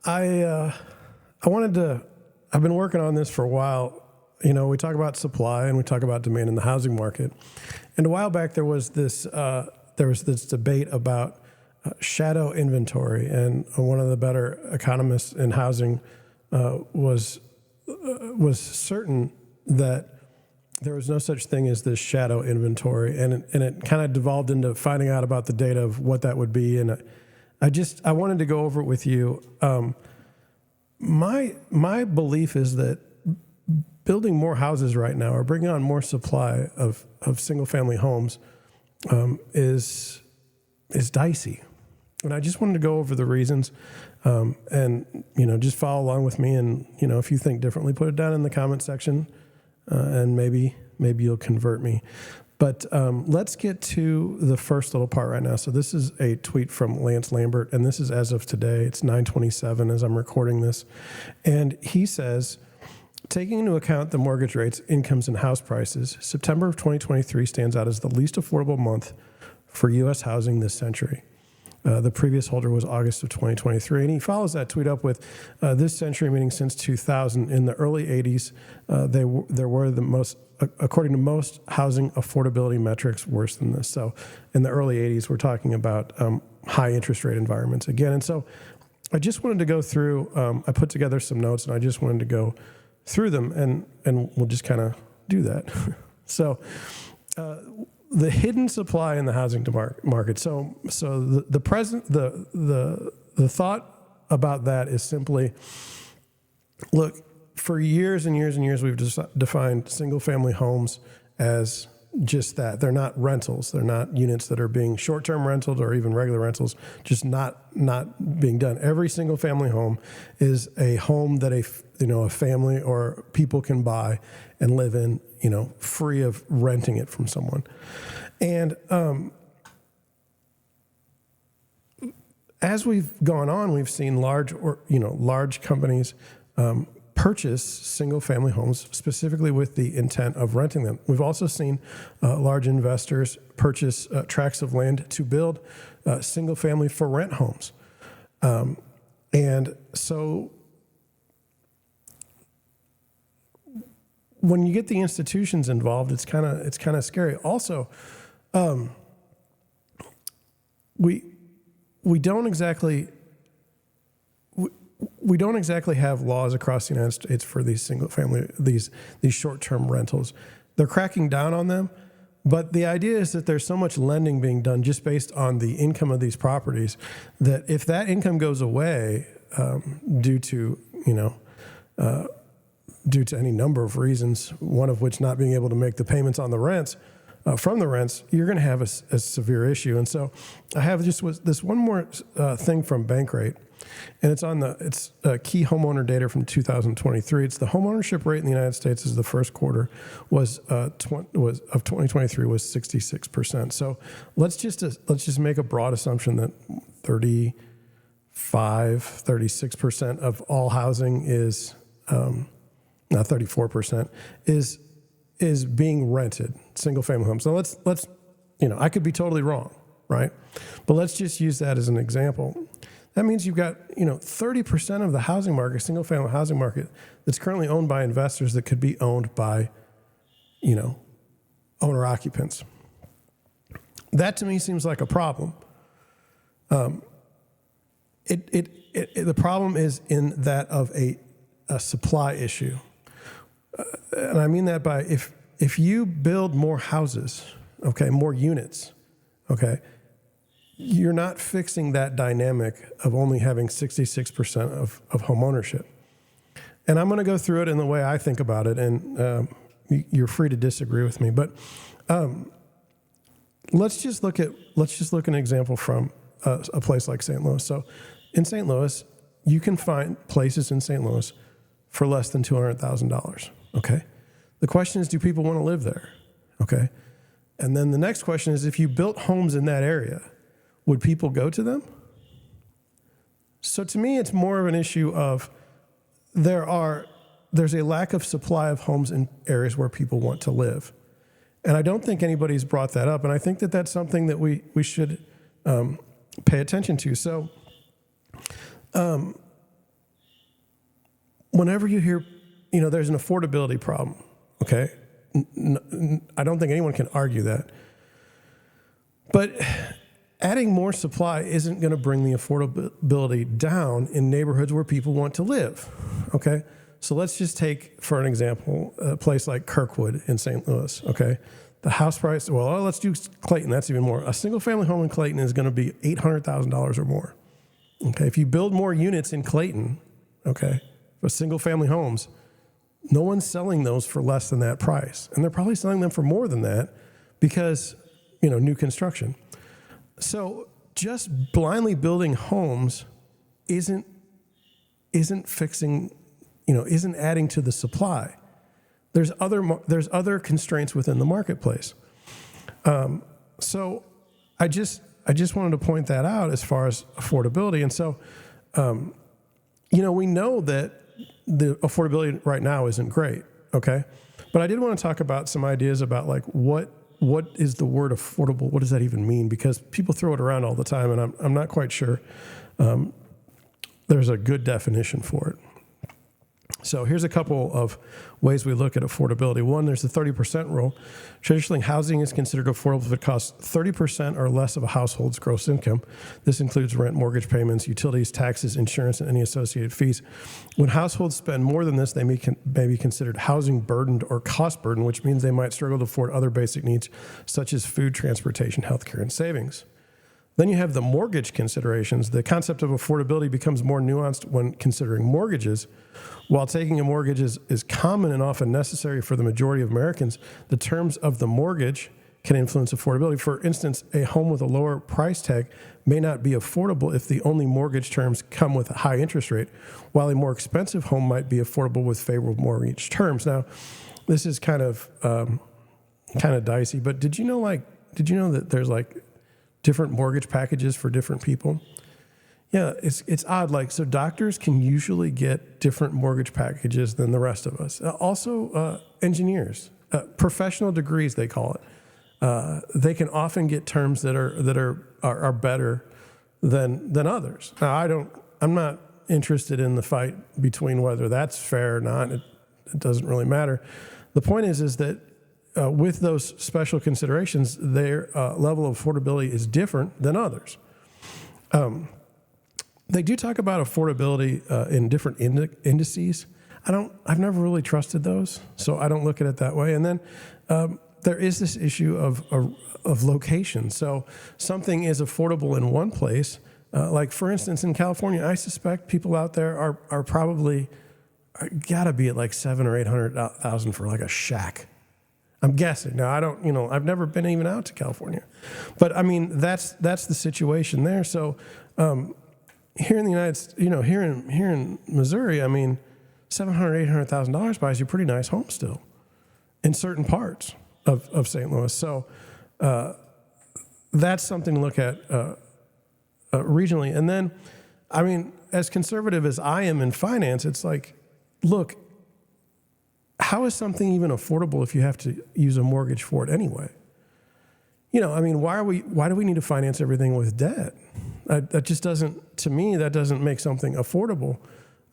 I've been working on this for a while. You know, we talk about supply and we talk about demand in the housing market. And a while back, there was this debate about shadow inventory, and one of the better economists in housing was certain that there was no such thing as this shadow inventory, and it kind of devolved into finding out about the data of what that would be. And I wanted to go over it with you. My belief is that building more houses right now, or bringing on more supply of single family homes, is dicey. And I just wanted to go over the reasons, and just follow along with me. And if you think differently, put it down in the comment section, and maybe you'll convert me. But let's get to the first little part right now. So this is a tweet from Lance Lambert, and this is as of today. It's 9/27 as I'm recording this. And he says, taking into account the mortgage rates, incomes, and house prices, September of 2023 stands out as the least affordable month for U.S. housing this century. The previous holder was August of 2023. And he follows that tweet up with, this century, meaning since 2000, in the early 80s, there were the most, according to most housing affordability metrics, worse than this. So in the early 80s, we're talking about high interest rate environments again. And so I just wanted to go through, I put together some notes, and I just wanted to go through them, and we'll just kind of do that. So the hidden supply in the housing market. So the thought about that is simply, look, for years and years and years, we've just defined single family homes as just that. They're not rentals. They're not units that are being short-term rented or even regular rentals, just not being done. Every single family home is a home that a family or people can buy and live in, free of renting it from someone. And as we've gone on, we've seen large companies purchase single-family homes specifically with the intent of renting them. We've also seen large investors purchase tracts of land to build single-family for rent homes, and so when you get the institutions involved, it's kind of scary. Also, we don't exactly have laws across the United States for these single family, these short-term rentals. They're cracking down on them, but the idea is that there's so much lending being done just based on the income of these properties that if that income goes away due to any number of reasons, one of which not being able to make the payments on the rents, from the rents, you're going to have a severe issue. And so I have just this one more thing from Bankrate, and it's key homeowner data from 2023. It's the homeownership rate in the United States as the first quarter was of 2023 was 66%. So let's just make a broad assumption that 36% of all housing is now 34% is being rented, single family homes. So let's I could be totally wrong, right? But let's just use that as an example. That means you've got 30% of the housing market, single family housing market, that's currently owned by investors that could be owned by owner occupants. That to me seems like a problem. The problem is in that of a supply issue. And I mean that by if you build more houses, more units, you're not fixing that dynamic of only having 66% of home ownership. And I'm going to go through it in the way I think about it, and you're free to disagree with me. But let's just look at an example from a place like St. Louis. So in St. Louis, you can find places in St. Louis for less than $200,000. Okay. The question is, do people want to live there? Okay. And then the next question is, if you built homes in that area, would people go to them? So to me, it's more of an issue of there's a lack of supply of homes in areas where people want to live. And I don't think anybody's brought that up. And I think that that's something that we should pay attention to. So whenever you hear, there's an affordability problem, okay? I don't think anyone can argue that. But adding more supply isn't going to bring the affordability down in neighborhoods where people want to live, okay? So let's just take, for an example, a place like Kirkwood in St. Louis, okay? The house price, let's do Clayton, that's even more. A single-family home in Clayton is going to be $800,000 or more, okay? If you build more units in Clayton, okay, for single-family homes, no one's selling those for less than that price. And they're probably selling them for more than that because, new construction. So just blindly building homes isn't fixing, isn't adding to the supply. There's other constraints within the marketplace. So I just wanted to point that out as far as affordability. And so, we know that the affordability right now isn't great. Okay. But I did want to talk about some ideas about like what is the word affordable? What does that even mean? Because people throw it around all the time, and I'm not quite sure there's a good definition for it. So here's a couple of ways we look at affordability. One, there's the 30% rule. Traditionally, housing is considered affordable if it costs 30% or less of a household's gross income. This includes rent, mortgage payments, utilities, taxes, insurance, and any associated fees. When households spend more than this, they may be considered housing burdened or cost burdened, which means they might struggle to afford other basic needs such as food, transportation, healthcare, and savings. Then you have the mortgage considerations. The concept of affordability becomes more nuanced when considering mortgages. While taking a mortgage is common and often necessary for the majority of Americans, the terms of the mortgage can influence affordability. For instance, a home with a lower price tag may not be affordable if the only mortgage terms come with a high interest rate, while a more expensive home might be affordable with favorable mortgage terms. Now, this is kind of dicey, but did you know that there's like different mortgage packages for different people? Yeah, it's odd. Like, so doctors can usually get different mortgage packages than the rest of us. Also, engineers, professional degrees, they call it. They can often get terms that are better than others. Now, I'm not interested in the fight between whether that's fair or not. It doesn't really matter. The point is that with those special considerations, their level of affordability is different than others. They do talk about affordability in different indices. I've never really trusted those, so I don't look at it that way. And then there is this issue of location. So something is affordable in one place, like for instance in California. I suspect people out there are probably gotta be at like $700,000 or $800,000 for like a shack. I'm guessing. Now I've never been even out to California, but I mean that's the situation there. So here in the United States, here in Missouri, I mean, $700,000, $800,000 buys you a pretty nice home still in certain parts of St. Louis. So that's something to look at regionally. And then, I mean, as conservative as I am in finance, it's like, look, how is something even affordable if you have to use a mortgage for it anyway? I mean, why do we need to finance everything with debt? That just doesn't, to me, that doesn't make something affordable.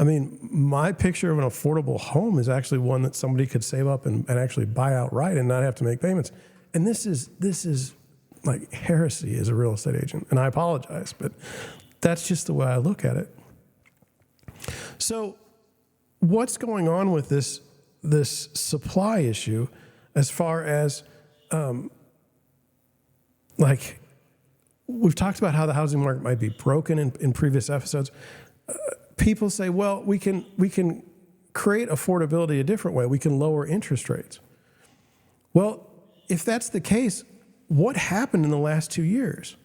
I mean, my picture of an affordable home is actually one that somebody could save up and actually buy outright and not have to make payments. And this is like heresy as a real estate agent. And I apologize, but that's just the way I look at it. So what's going on with this supply issue as far as, like, we've talked about how the housing market might be broken in previous episodes. People say, well, we can create affordability a different way. We can lower interest rates. Well, if that's the case, what happened in the last 2 years?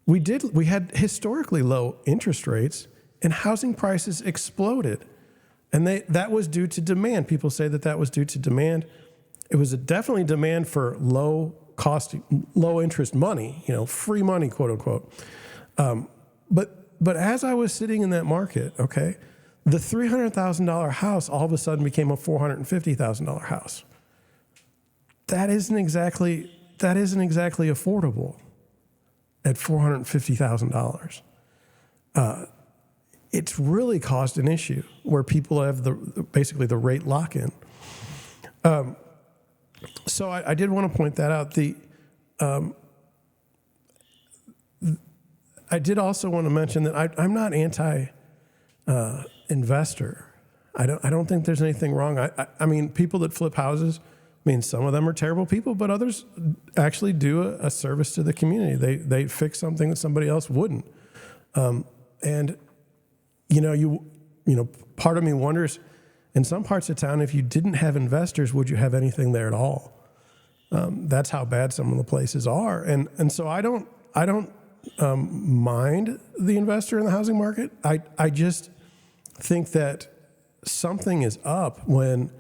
We had historically low interest rates and housing prices exploded. And that was due to demand. People say that was due to demand. It was definitely demand for low interest money, free money, quote unquote. But as I was sitting in that market, okay, the $300,000 house all of a sudden became a $450,000 house. That isn't exactly affordable at $450,000. it's really caused an issue where people have basically the rate lock-in. So I did want to point that out. I did also want to mention that I'm not anti-investor. I don't think there's anything wrong. I mean, people that flip houses, I mean, some of them are terrible people, but others actually do a service to the community. They fix something that somebody else wouldn't. And you know, part of me wonders, in some parts of town, if you didn't have investors, would you have anything there at all? That's how bad some of the places are. And so I don't mind the investor in the housing market. I just think that something is up when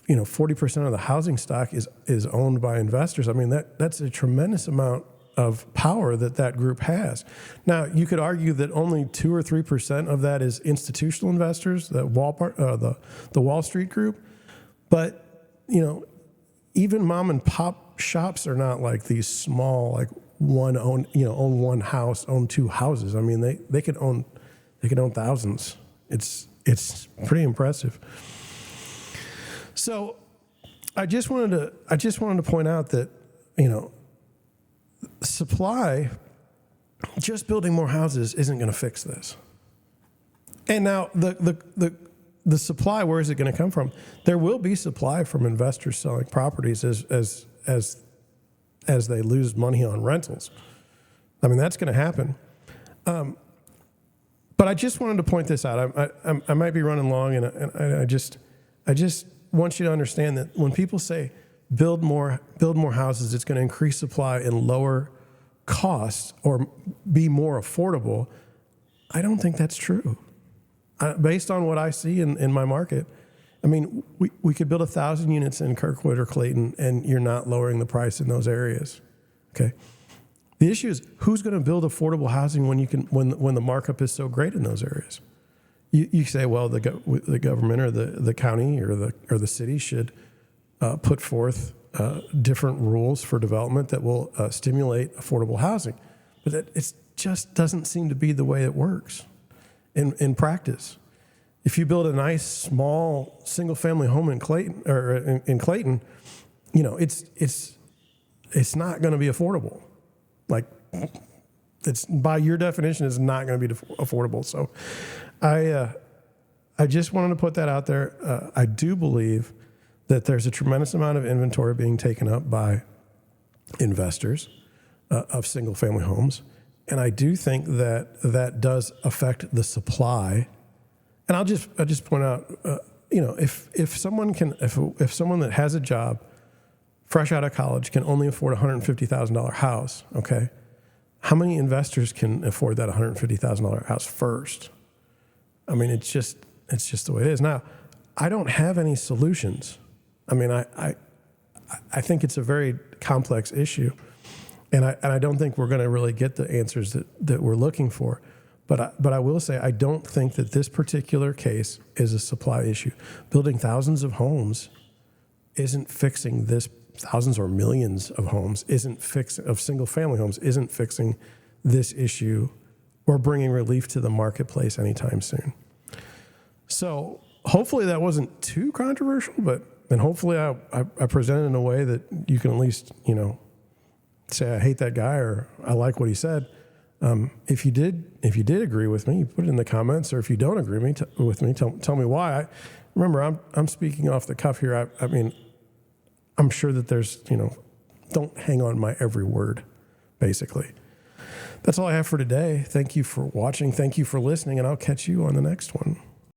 40% of the housing stock is owned by investors. I mean, that's a tremendous amount of power that group has. Now, you could argue that only 2 or 3% of that is institutional investors, the Wall Street group. But even mom and pop shops are not like these small, like own one house, own two houses. I mean, they could own thousands. It's pretty impressive. So I just wanted to point out that supply, just building more houses isn't going to fix this. And now the supply, where is it going to come from? There will be supply from investors selling properties as they lose money on rentals. I mean, that's going to happen. But I just wanted to point this out. I might be running long, and I just want you to understand that when people say build more houses, it's going to increase supply and lower costs or be more affordable. I don't think that's true. Based on what I see in my market, I mean, we could build 1,000 units in Kirkwood or Clayton, and you're not lowering the price in those areas. Okay. The issue is who's going to build affordable housing when the markup is so great in those areas. You say, well, the government or the county or the city should put forth different rules for development that will stimulate affordable housing, but it just doesn't seem to be the way it works in practice. If you build a nice small single family home in Clayton it's not going to be affordable. Like, it's, by your definition, is not going to be affordable. So I just wanted to put that out there. I do believe that there's a tremendous amount of inventory being taken up by investors of single family homes. And I do think that does affect the supply. And I'll just point out, if someone that has a job, fresh out of college, can only afford a $150,000 house, okay, how many investors can afford that $150,000 house first? I mean, it's just the way it is. Now, I don't have any solutions. I mean, I think it's a very complex issue, and I don't think we're going to really get the answers that we're looking for. But I will say, I don't think that this particular case is a supply issue. Building thousands of homes isn't fixing this. Thousands or millions of homes of single family homes isn't fixing this issue or bringing relief to the marketplace anytime soon. So hopefully that wasn't too controversial, and hopefully I presented in a way that you can at least, say I hate that guy or I like what he said. If you did agree with me, put it in the comments, or if you don't agree with me, tell me why. Remember, I'm speaking off the cuff here. I mean, I'm sure that there's, don't hang on my every word, basically. That's all I have for today. Thank you for watching. Thank you for listening, and I'll catch you on the next one.